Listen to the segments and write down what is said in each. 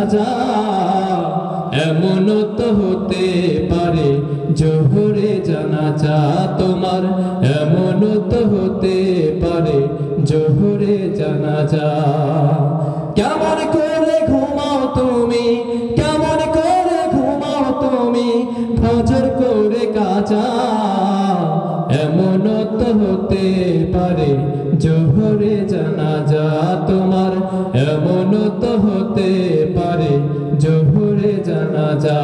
জানাজা এমনও তো হতে পারে জোহরে জানাজা তোমার এমনও তো হতে পারে জোহরে জানাজা কেমন করে ঘুমাও তুমি কেমন করে ঘুমাও তুমি ফজর করে কাজা এমনও তো হতে পারে জোহরে জানাজা তোমার এমনও তো হতে পারে জোহরে জানাজা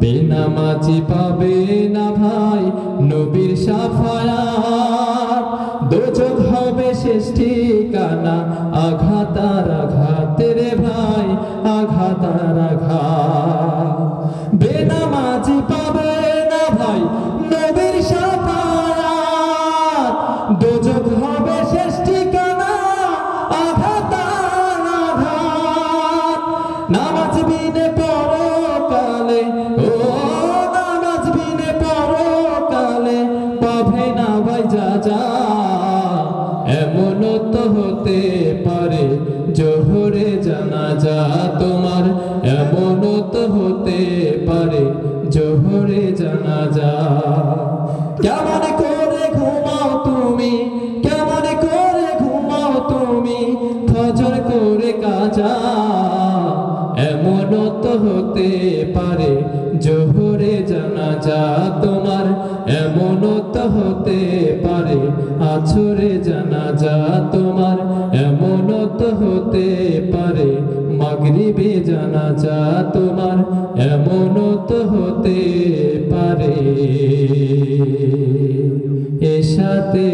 বেনামাজি পাবে না ভাই নবীর শাফায়াত দোজখ হবে শেষ ঠিকানা আঘাত আর আঘাত রে ভাই আঘাত আর আঘাত বেনামাজি পাবে না ভাই নবীর শাফায়াত দোজখ হবে শেষ ঠিকানা আঘাত আর আঘাত নামাজ বিনে পরকালে ও নামাজ বিনে পরকালে পাবে না ভাই যা এমনও তো হতে পারে জোহরে জানাজা তোমার এমনও তো হতে পারে জোহরে জানাজা কেমন করে ঘুমাও তুমি কেমন করে ঘুমাও তুমি ফজর করে কাজা এমনও তো হতে পারে জোহরে জানাজা তোমার এমনও তো হতে পারে আছরে জানাজা তোমার এমনও তো হতে পারে মাগরিবে জানাজা তোমার এমনও তো হতে পারে এশাতে